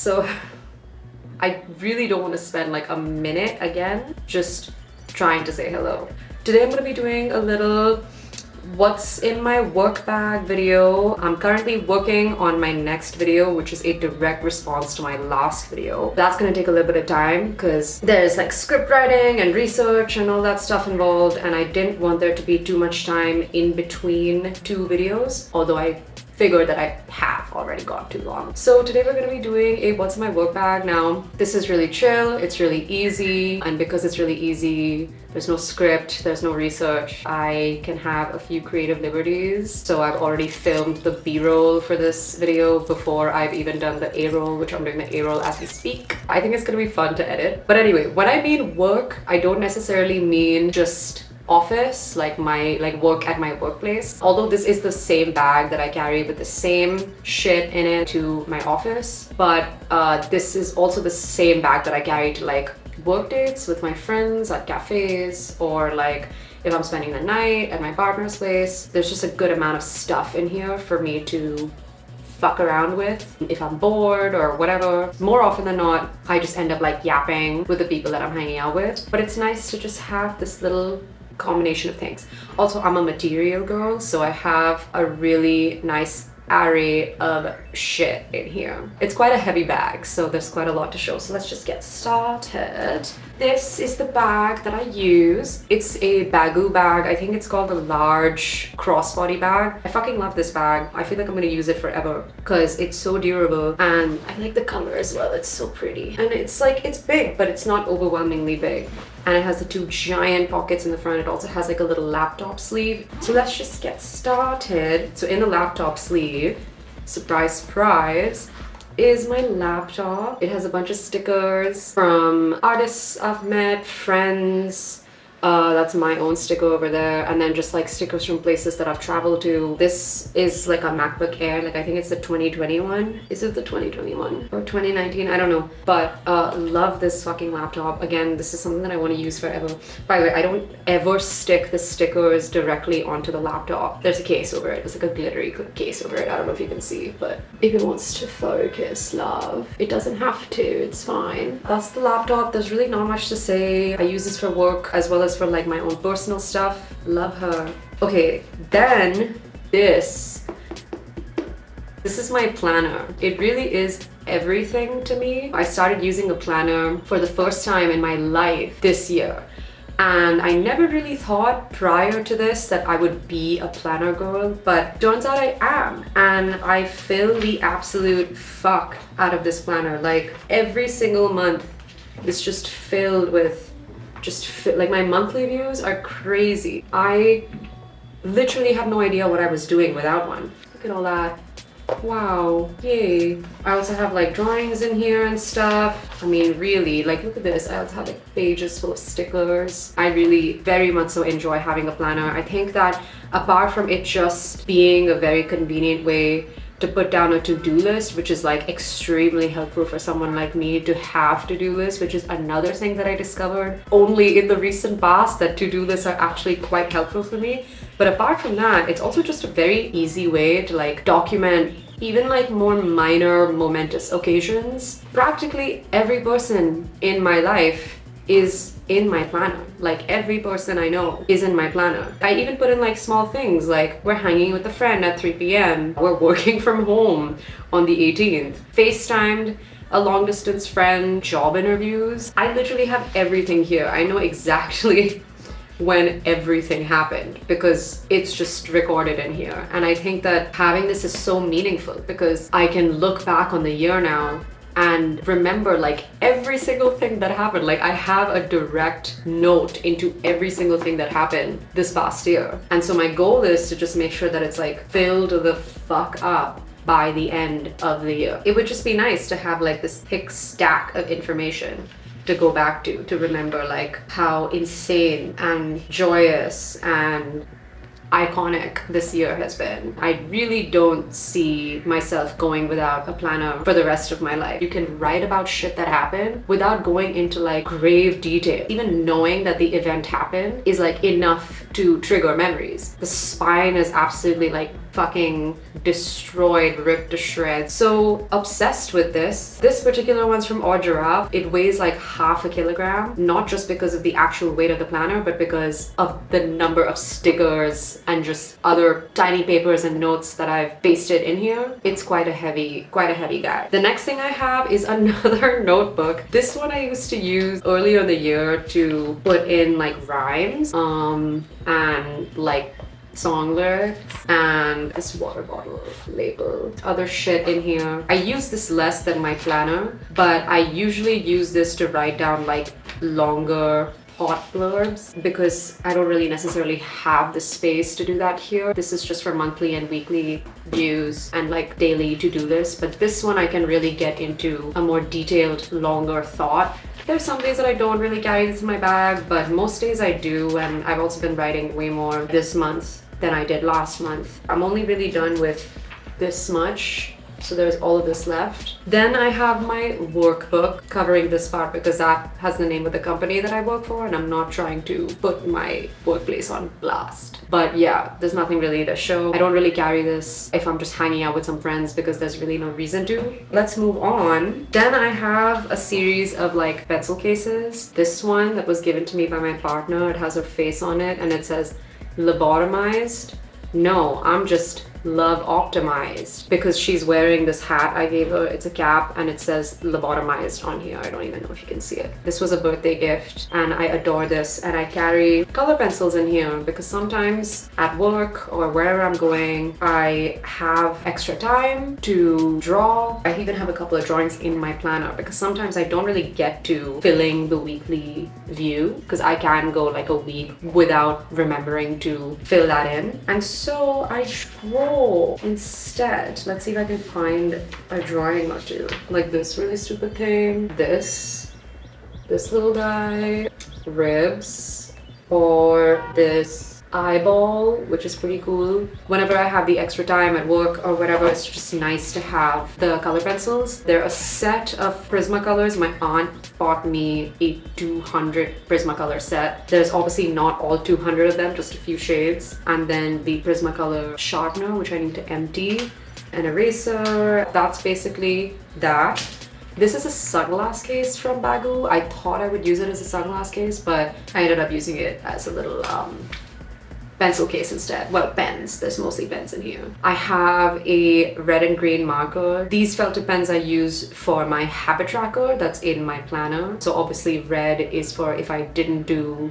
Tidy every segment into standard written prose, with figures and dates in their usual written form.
So I really don't want to spend like a minute again just trying to say hello. Today I'm going to be doing a little what's in my work bag video. I'm currently working on my next video, which is a direct response to my last video. That's gonna take a little bit of time because there's like script writing and research and all that stuff involved, and I didn't want there to be too much time in between two videos, although I figured that I have already gone too long. So today we're gonna be doing a what's in my work bag. Now, this is really chill, it's really easy, and because it's really easy, there's no script, there's no research, I can have a few creative liberties. So I've already filmed the B-roll for this video before I've even done the A-roll, which I'm doing the A-roll as we speak. I think it's gonna be fun to edit. But anyway, when I mean work, I don't necessarily mean just office, like work at my workplace. Although this is the same bag that I carry with the same shit in it to my office, but this is also the same bag that I carry to like work dates with my friends at cafes, or like if I'm spending the night at my partner's place. There's just a good amount of stuff in here for me to fuck around with if I'm bored or whatever. More often than not, I just end up like yapping with the people that I'm hanging out with, but it's nice to just have this little combination of things. Also, I'm a material girl, so I have a really nice array of shit in here. It's quite a heavy bag, so there's quite a lot to show. So let's just get started. This is the bag that I use. It's a Baggu bag. I think it's called a large crossbody bag. I fucking love this bag. I feel like I'm gonna use it forever because it's so durable, and I like the color as well. It's so pretty, and it's like, it's big, but it's not overwhelmingly big. And it has the two giant pockets in the front. It also has like a little laptop sleeve. So let's just get started. So in the laptop sleeve, surprise, surprise, is my laptop. It has a bunch of stickers from artists I've met, friends. That's my own sticker over there, and then just like stickers from places that I've traveled to. This is like a MacBook Air, like I think it's the 2021. Is it the 2021 or 2019? I don't know, but love this fucking laptop. Again, this is something that I want to use forever. By the way, I don't ever stick the stickers directly onto the laptop. There's a case over it. It's like a glittery case over it. I don't know if you can see, but if it wants to focus, love, it doesn't have to, it's fine. That's the laptop. There's really not much to say. I use this for work as well as for like my own personal stuff. Love her. Okay, then this is my planner. It really is everything to me. I started using a planner for the first time in my life this year, and I never really thought prior to this that I would be a planner girl, but turns out I am, and I fill the absolute fuck out of this planner. Like every single month is just filled with like my monthly views are crazy. I literally have no idea what I was doing without one. Look at all that. Wow, yay. I also have like drawings in here and stuff. I mean, really, like look at this. I also have like pages full of stickers. I really very much so enjoy having a planner. I think that apart from it just being a very convenient way to put down a to-do list, which is like extremely helpful for someone like me to have to-do lists, which is another thing that I discovered only in the recent past, that to-do lists are actually quite helpful for me. But apart from that, it's also just a very easy way to like document even like more minor momentous occasions. Practically every person in my life is in my planner. Like every person I know is in my planner. I even put in like small things like we're hanging with a friend at 3 p.m. We're working from home on the 18th. FaceTimed a long distance friend, job interviews. I literally have everything here. I know exactly when everything happened because it's just recorded in here. And I think that having this is so meaningful because I can look back on the year now and remember like every single thing that happened. Like I have a direct note into every single thing that happened this past year. And so my goal is to just make sure that it's like filled the fuck up by the end of the year. It would just be nice to have like this thick stack of information to go back to remember like how insane and joyous and iconic this year has been. I really don't see myself going without a planner for the rest of my life. You can write about shit that happened without going into like grave detail. Even knowing that the event happened is like enough to trigger memories. The spine is absolutely like fucking destroyed, ripped to shreds. So obsessed with this. This particular one's from Or Giraffe. It weighs like half a kilogram, not just because of the actual weight of the planner, but because of the number of stickers and just other tiny papers and notes that I've pasted in here. It's quite a heavy guy. The next thing I have is another notebook. This one I used to use earlier in the year to put in like rhymes and like song lyrics, and this water bottle label, other shit in here. I use this less than my planner, but I usually use this to write down like longer hot blurbs because I don't really necessarily have the space to do that here. This is just for monthly and weekly views and like daily to-do list, but this one I can really get into a more detailed, longer thought. There's some days that I don't really carry this in my bag, but most days I do, and I've also been writing way more this month than I did last month. I'm only really done with this much, so there's all of this left. Then I have my workbook covering this part because that has the name of the company that I work for, and I'm not trying to put my workplace on blast. But yeah, there's nothing really to show. I don't really carry this if I'm just hanging out with some friends because there's really no reason to. Let's move on. Then I have a series of like pencil cases. This one that was given to me by my partner, it has her face on it and it says lobotomized. No, I'm just love optimized because she's wearing this hat I gave her. It's a cap and it says lobotomized on here. I don't even know if you can see it. This was a birthday gift and I adore this, and I carry color pencils in here because sometimes at work or wherever I'm going I have extra time to draw. I even have a couple of drawings in my planner because sometimes I don't really get to filling the weekly view because I can go like a week without remembering to fill that in, and so I draw instead. Let's see if I can find a drawing or two. Like this really stupid thing, this little guy, ribs, or this eyeball, which is pretty cool. Whenever I have the extra time at work or whatever, it's just nice to have the color pencils. They're a set of Prismacolors. My aunt bought me a 200 Prismacolor set. There's obviously not all 200 of them, just a few shades. And then the Prismacolor sharpener, which I need to empty. An eraser. That's basically that. This is a sunglass case from Baggu. I thought I would use it as a sunglass case, but I ended up using it as a little pencil case instead. Well, pens. There's mostly pens in here. I have a red and green marker. These felt tip pens I use for my habit tracker that's in my planner. So obviously red is for if I didn't do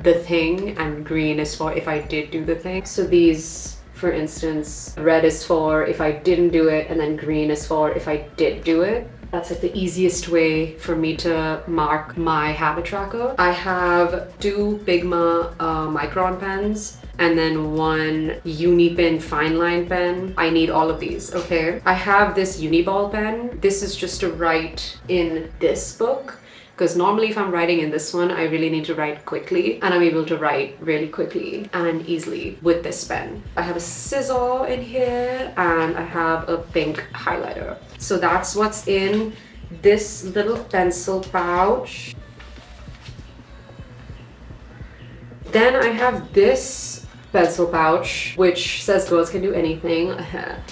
the thing and green is for if I did do the thing. So these, for instance, red is for if I didn't do it and then green is for if I did do it. That's like the easiest way for me to mark my habit tracker. I have two Pigma micron pens and then one Unipin fine line pen. I need all of these, okay? I have this Uniball pen. This is just to write in this book, because normally if I'm writing in this one, I really need to write quickly, and I'm able to write really quickly and easily with this pen. I have a scissor in here and I have a pink highlighter. So that's what's in this little pencil pouch. Then I have this pencil pouch which says girls can do anything,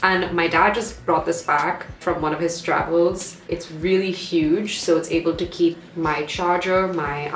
and my dad just brought this back from one of his travels. It's really huge, so it's able to keep my charger, my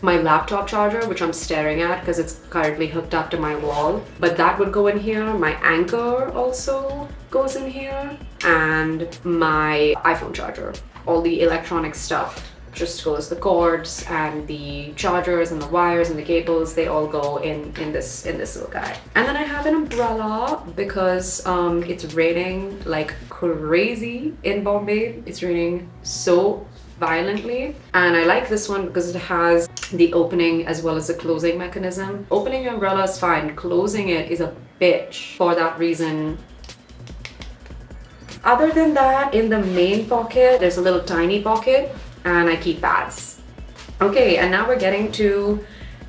laptop charger, which I'm staring at because it's currently hooked up to my wall, but that would go in here. My anchor also goes in here, and my iPhone charger. All the electronic stuff just goes, the cords and the chargers and the wires and the cables, they all go in this little guy. And then I have an umbrella because it's raining like crazy in Bombay. It's raining so violently, and I like this one because it has the opening as well as the closing mechanism. Opening your umbrella is fine, closing it is a bitch for that reason. Other than that, in the main pocket there's a little tiny pocket and I keep pads. Okay, and now we're getting to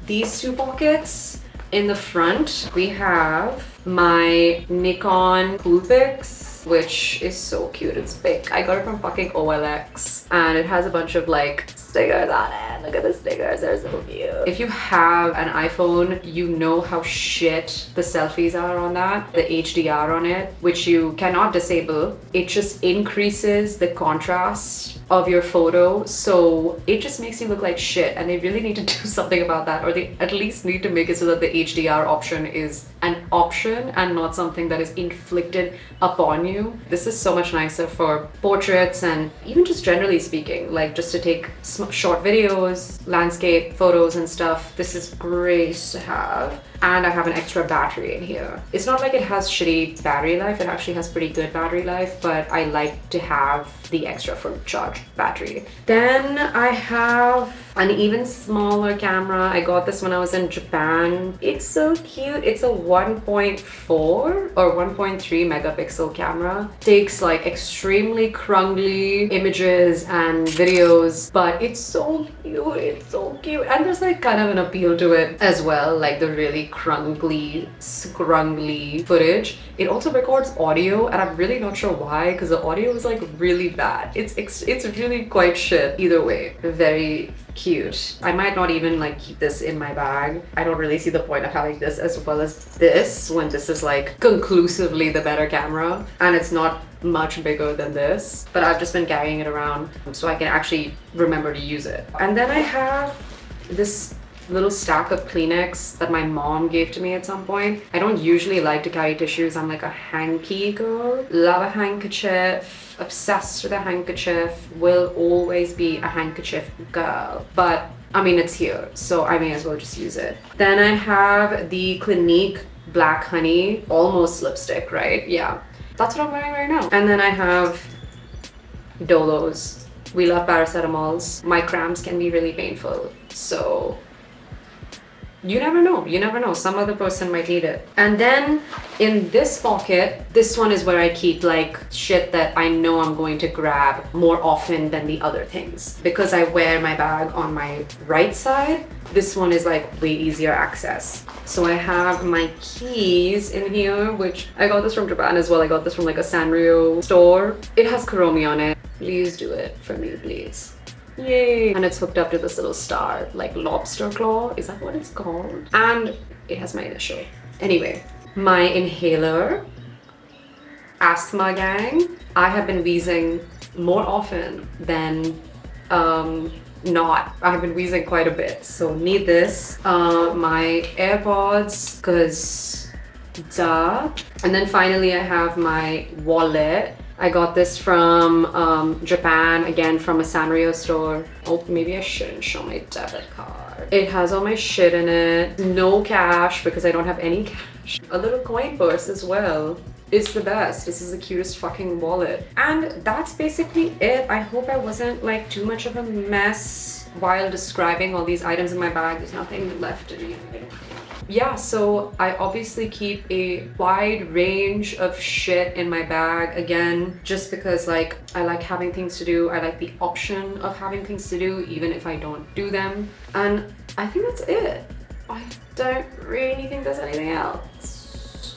these two pockets. In the front we have my Nikon Coolpix, which is so cute. It's big. I got it from fucking OLX and it has a bunch of like stickers on it. Look at the stickers, they're so cute. If you have an iPhone, you know how shit the selfies are on that. The HDR on it, which you cannot disable. It just increases the contrast of your photo, so it just makes you look like shit, and they really need to do something about that, or they at least need to make it so that the HDR option is an option and not something that is inflicted upon you. This is so much nicer for portraits and even just generally speaking, like just to take short videos, landscape photos and stuff. This is great to have. And I have an extra battery in here. It's not like it has shitty battery life, it actually has pretty good battery life, but I like to have the extra for charged battery. Then I have an even smaller camera. I got this when I was in Japan. It's so cute. It's a 1.4 or 1.3 megapixel camera. Takes like extremely crungly images and videos, but it's so cute. It's so cute. And there's like kind of an appeal to it as well, like the really crungly, scrungly footage. It also records audio, and I'm really not sure why, because the audio is like really bad. It's really quite shit. Either way, very cute. I might not even like keep this in my bag. I don't really see the point of having this as well as this when this is like conclusively the better camera, and it's not much bigger than this, but I've just been carrying it around so I can actually remember to use it. And then I have this little stack of Kleenex that my mom gave to me at some point. I don't usually like to carry tissues. I'm like a hanky girl. Love a handkerchief. Obsessed with a handkerchief. Will always be a handkerchief girl. But I mean, it's here, so I may as well just use it. Then I have the Clinique Black Honey, almost lipstick, right? Yeah, that's what I'm wearing right now. And then I have Dolos. We love paracetamols. My cramps can be really painful, so you never know, some other person might need it. And then in this pocket, this one is where I keep like shit that I know I'm going to grab more often than the other things. Because I wear my bag on my right side, this one is like way easier access. So I have my keys in here, which I got this from Japan as well. I got this from like a Sanrio store. It has Kuromi on it. Please do it for me, please. Yay! And it's hooked up to this little star, like lobster claw, is that what it's called? And it has my initial. Anyway, my inhaler, asthma gang. I have been wheezing more often than not. I've been wheezing quite a bit, so need this. My AirPods, cause duh. And then finally I have my wallet. I got this from Japan, again from a Sanrio store. Oh, maybe I shouldn't show my debit card. It has all my shit in it. No cash because I don't have any cash. A little coin purse as well. It's the best. This is the cutest fucking wallet. And that's basically it. I hope I wasn't like too much of a mess while describing all these items in my bag. There's nothing left in it. Yeah, so I obviously keep a wide range of shit in my bag, again, just because like I like having things to do. I like the option of having things to do even if I don't do them. And I think that's it. I don't really think there's anything else.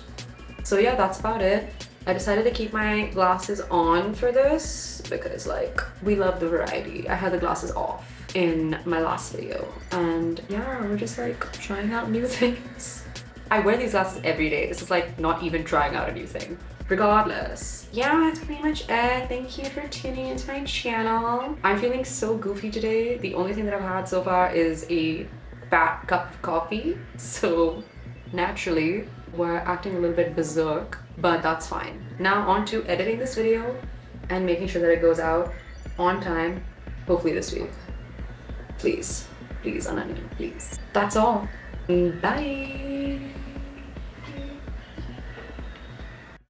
So yeah, that's about it. I decided to keep my glasses on for this because like we love the variety. I had the glasses off in my last video, and yeah, we're just like trying out new things. I wear these glasses every day. This is like not even trying out a new thing. Regardless, yeah, that's pretty much it. Thank you for tuning into my channel. I'm feeling so goofy today. The only thing that I've had so far is a fat cup of coffee, so naturally we're acting a little bit berserk, but that's fine. Now on to editing this video and making sure that it goes out on time, hopefully this week. Please, please, Ananya, please. That's all. Bye.